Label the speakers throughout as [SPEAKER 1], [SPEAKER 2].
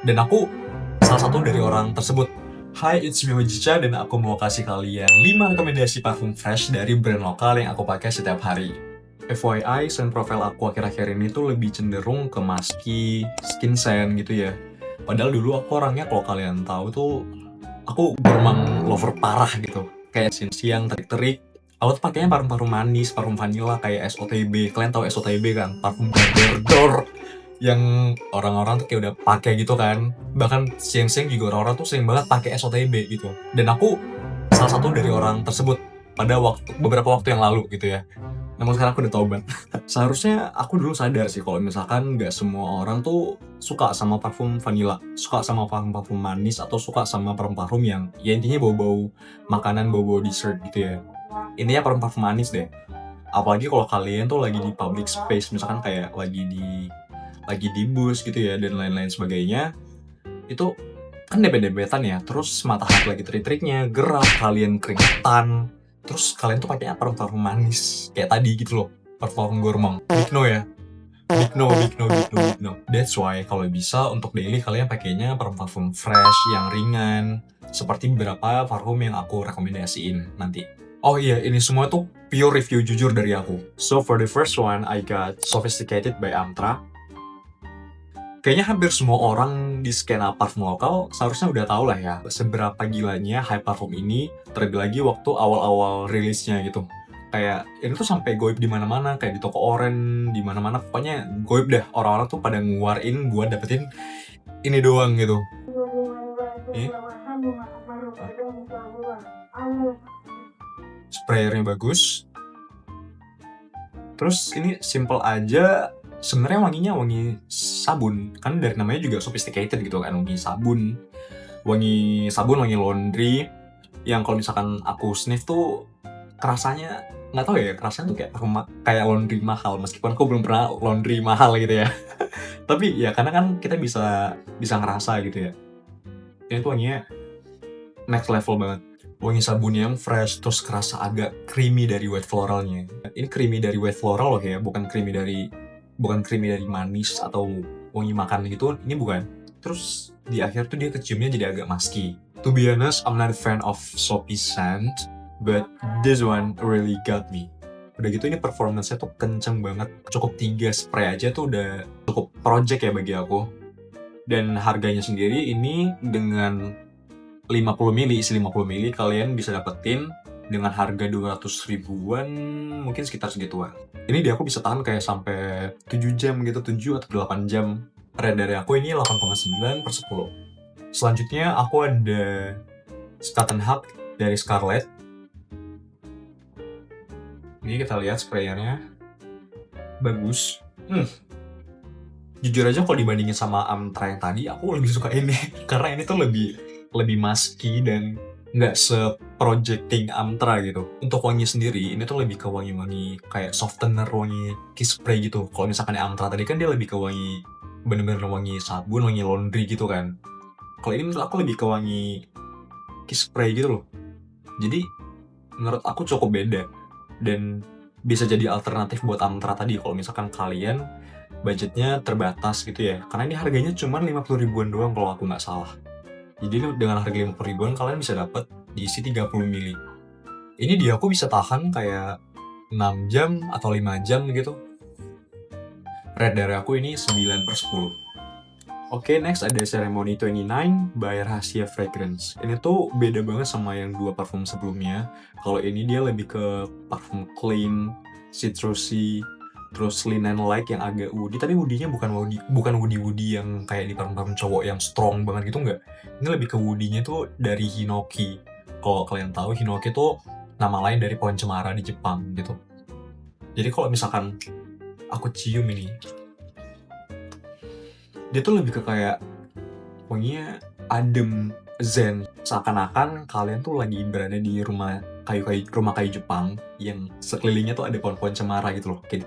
[SPEAKER 1] Dan aku salah satu dari orang tersebut. Hai, it's me Wajica dan aku mau kasih kalian 5 rekomendasi parfum fresh dari brand lokal yang aku pakai setiap hari. FYI, scent profile aku akhir-akhir ini tuh lebih cenderung ke musky, skin scent gitu ya. Padahal dulu aku orangnya, kalau kalian tahu tuh, aku gourmand lover parah gitu. Kayak siang terik-terik, aku tuh pakainya parfum-parfum manis, parfum vanilla kayak SOTB. Kalian tahu SOTB kan? Parfum Dor yang orang-orang tuh kayak udah pakai gitu kan. Bahkan siang-siang juga orang-orang tuh sering banget pakai SOTB gitu. Dan aku salah satu dari orang tersebut pada beberapa waktu yang lalu gitu ya. Namun sekarang aku udah taubat. Seharusnya aku dulu sadar sih kalau misalkan nggak semua orang tuh suka sama parfum vanilla, suka sama parfum-parfum manis, atau suka sama parfum-parfum yang ya intinya bau-bau makanan, bau-bau dessert gitu ya. Intinya parfum-parfum manis deh. Apalagi kalau kalian tuh lagi di public space, misalkan kayak lagi di bus gitu ya, dan lain-lain sebagainya, itu kan dempet-dempetan ya, terus matahari lagi terik-teriknya, gerah, kalian keringetan, terus kalian tuh pakainya parfum-parfum manis, kayak tadi gitu loh, parfum gourmand. Big no ya, big no, big no, big no, big no. That's why kalau bisa untuk daily kalian pakainya parfum-parfum fresh, yang ringan, seperti beberapa parfum yang aku rekomendasiin nanti. Oh iya, ini semua tuh pure review jujur dari aku. So for the first one, I got Sophisticated by Amtra. Kayaknya hampir semua orang di skena parfum lokal seharusnya udah tahu lah ya seberapa gilanya hype parfum ini, terlebih lagi waktu awal-awal rilisnya gitu. Kayak ini tuh sampai goib di mana-mana, kayak di toko oren, di mana-mana pokoknya goib dah. Orang-orang tuh pada ngeluarin buat dapetin ini doang gitu. Nih, sprayernya bagus. Terus ini simple aja, sebenarnya wanginya wangi sabun. Kan dari namanya juga sophisticated gitu kan, wangi sabun. Wangi sabun, wangi laundry, yang kalau misalkan aku sniff tuh kerasanya nggak tahu ya, kerasanya tuh kayak kayak laundry mahal, meskipun aku belum pernah laundry mahal gitu ya. Tapi ya karena kan kita bisa bisa ngerasa gitu ya. Ini tuh wanginya next level banget. Wangi sabunnya yang fresh, terus kerasa agak creamy dari white floralnya. Ini creamy dari white floral loh ya, bukan creamy dari manis atau wangi makan gitu, ini bukan. Terus di akhir tuh dia keciumnya jadi agak musky. To be honest, I'm not a fan of soapy scent, but this one really got me. Udah gitu ini performance-nya tuh kenceng banget. Cukup 3 spray aja tuh udah cukup project ya bagi aku. Dan harganya sendiri ini dengan 50 mili, isi 50 mili kalian bisa dapetin dengan harga 200 ribuan, mungkin sekitar segituan. Ini di aku bisa tahan kayak sampai 7 jam gitu, 7 atau 8 jam. Rate dari aku ini 8,9 per 10. Selanjutnya aku ada Scattenhug dari Scarlett. Ini kita lihat sprayernya. Bagus. Jujur aja kalau dibandingin sama Amtra yang tadi, aku lebih suka ini. Karena ini tuh lebih musky dan nggak se-projecting Amtra gitu. Untuk wangi sendiri, ini tuh lebih ke wangi-wangi kayak softener, wangi kiss spray gitu. Kalau misalkan Amtra tadi kan dia lebih ke wangi, bener-bener wangi sabun, wangi laundry gitu kan. Kalau ini menurut aku lebih ke wangi kiss spray gitu loh. Jadi menurut aku cukup beda dan bisa jadi alternatif buat Amtra tadi kalau misalkan kalian budgetnya terbatas gitu ya. Karena ini harganya cuma 50 ribuan doang kalau aku nggak salah. Jadi dengan harga 50 ribuan kalian bisa dapat diisi 30 mili. Ini di aku bisa tahan kayak 6 jam atau 5 jam gitu. Rate dari aku ini 9 per 10. Oke, next ada Ceremony 29 by Rahasia Fragrance. Ini tuh beda banget sama yang 2 parfum sebelumnya. Kalau ini dia lebih ke parfum clean, citrusy, terus linen-like yang agak woody. Tapi woody-nya bukan woody yang kayak di parfum cowok yang strong banget gitu, enggak. Ini lebih ke woody-nya tuh dari hinoki. Kalau kalian tahu, hinoki tuh nama lain dari pohon cemara di Jepang gitu. Jadi kalau misalkan aku cium ini, dia tuh lebih ke kayak wanginya adem, zen. Seakan-akan kalian tuh lagi berada di rumah kayu Jepang yang sekelilingnya tuh ada pohon-pohon cemara gitu loh. Kayak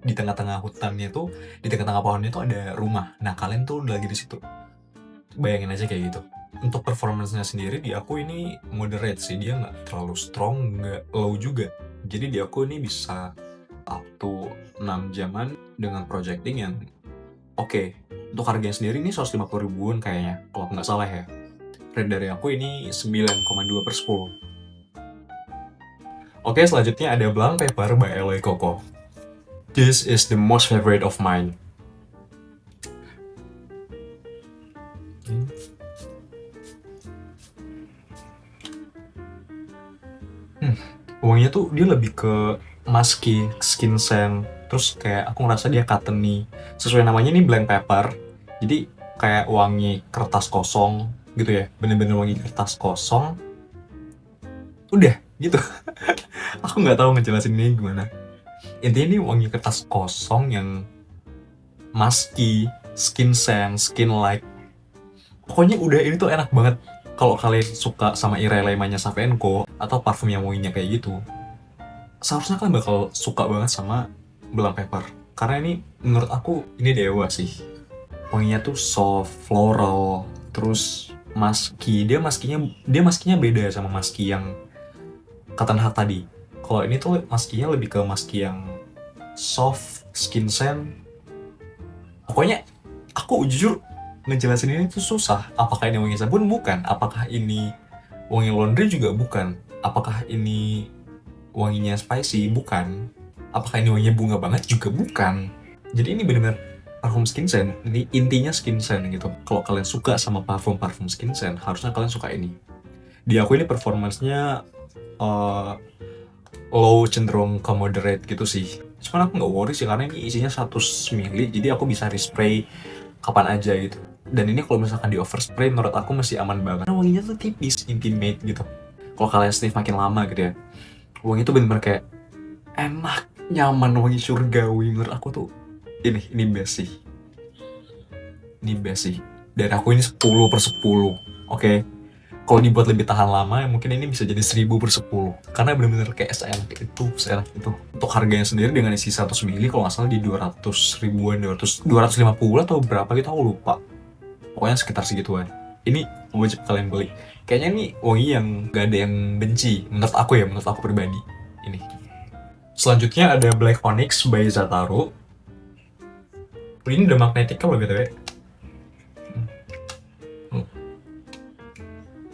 [SPEAKER 1] di tengah-tengah hutannya tuh, di tengah-tengah pohonnya tuh ada rumah. Nah, kalian tuh lagi di situ. Bayangin aja kayak gitu. Untuk performance-nya sendiri di aku ini moderate sih, dia nggak terlalu strong, nggak low juga. Jadi di aku ini bisa up to 6 jaman dengan projecting yang oke. Untuk harganya sendiri ini 150 ribuan kayaknya, kalau nggak salah ya. Rate dari aku ini 9,2/10. Oke, selanjutnya ada Blank Pepper by Eloy Coco. This is the most favorite of mine. Wanginya tuh dia lebih ke musky, skin scent. Terus kayak aku ngerasa dia cottony. Sesuai namanya nih Blank Pepper. Jadi kayak wangi kertas kosong gitu ya. Bener-bener wangi kertas kosong. Udah gitu. Aku nggak tahu ngejelasin ini gimana. Intinya ini wangi kertas kosong yang musky, skin scent, skin like. Pokoknya udah ini tuh enak banget. Kalau kalian suka sama Irei Lemanya Savenko atau parfum yang wanginya kayak gitu, seharusnya kalian bakal suka banget sama Blank Pepper. Karena ini menurut aku ini dewa sih. Wanginya tuh soft, floral, terus musky. Dia maskinya beda sama musky yang Cotton Heart tadi. Kalau ini tuh maskinya lebih ke musky yang soft, skin scent. Pokoknya aku jujur ngejelasin ini tuh susah. Apakah ini wangi sabun? Bukan. Apakah ini wangi laundry? Juga bukan. Apakah ini wanginya spicy? Bukan. Apakah ini wanginya bunga banget? Juga bukan. Jadi ini benar-benar parfum skin scent. Ini intinya skin scent gitu. Kalau kalian suka sama parfum skin scent, harusnya kalian suka ini. Di aku ini performance-nya low, cenderung ke moderate gitu sih. Cuman aku nggak worry sih karena ini isinya 100 ml, jadi aku bisa respray kapan aja gitu. Dan ini kalau misalkan di overspray menurut aku masih aman banget. Karena wanginya tuh tipis, intimate gitu. Kalau kalian sniff makin lama gitu ya, wangi itu bener-bener kayak enak, nyaman, wangi surgawi. Menurut aku tuh ini best sih. Ini best sih. Dan aku ini 10/10. Oke. Kalau dibuat lebih tahan lama, mungkin ini bisa jadi 1000/10. Karena bener-bener kayak seenak itu. Untuk harganya sendiri dengan isi 100 ml, kalau nggak salah di 200 ribuan, 250 atau berapa gitu, aku lupa. Pokoknya sekitar segituan. Ini wajib kalian beli. Kayaknya ini wangi yang gak ada yang benci. Menurut aku pribadi. Ini. Selanjutnya ada Black Onyx by Zataro. Ini udah magnetic kan BTW.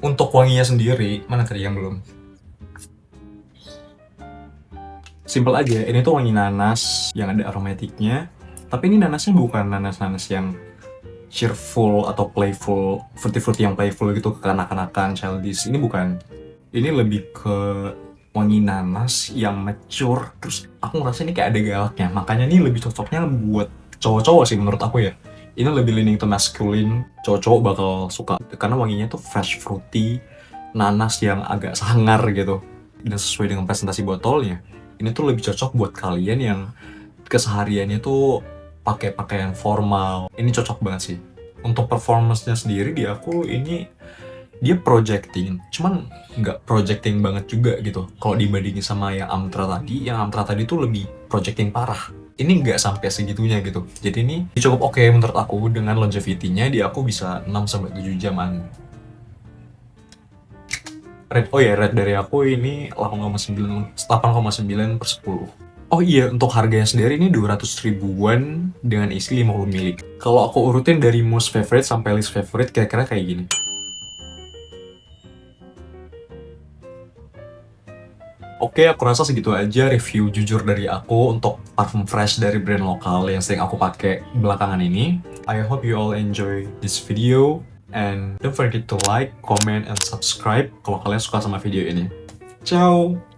[SPEAKER 1] Untuk wanginya sendiri, mana tadi yang belum? Simple aja, ini tuh wangi nanas yang ada aromatiknya. Tapi ini nanasnya bukan nanas-nanas yang cheerful atau playful, fruity-fruity yang playful gitu, kekanak-kanakan, childish. Ini bukan. Ini lebih ke wangi nanas yang mature. Terus aku ngerasa ini kayak ada galaknya. Makanya ini lebih cocoknya buat cowok-cowok sih menurut aku ya. Ini lebih leaning to masculine, cowok-cowok bakal suka karena wanginya tuh fresh fruity, nanas yang agak sangar gitu. Dan sesuai dengan presentasi botolnya, ini tuh lebih cocok buat kalian yang kesehariannya tuh pakai pakaian formal. Ini cocok banget sih. Untuk performance-nya sendiri di aku ini dia projecting, cuman nggak projecting banget juga gitu. Kalau dibandingin sama yang Amtra tadi tuh lebih projecting parah. Ini nggak sampai segitunya gitu. Jadi ini cukup oke menurut aku. Dengan longevity-nya di aku bisa 6-7 jaman. Rate dari aku ini 8,9/10. Oh iya, untuk harganya sendiri ini 200 ribuan dengan isi 50 ml. Kalau aku urutin dari most favorite sampai least favorite, kira-kira kayak gini. Oke, aku rasa segitu aja review jujur dari aku untuk parfum fresh dari brand lokal yang sering aku pakai belakangan ini. I hope you all enjoy this video and don't forget to like, comment, and subscribe kalau kalian suka sama video ini. Ciao!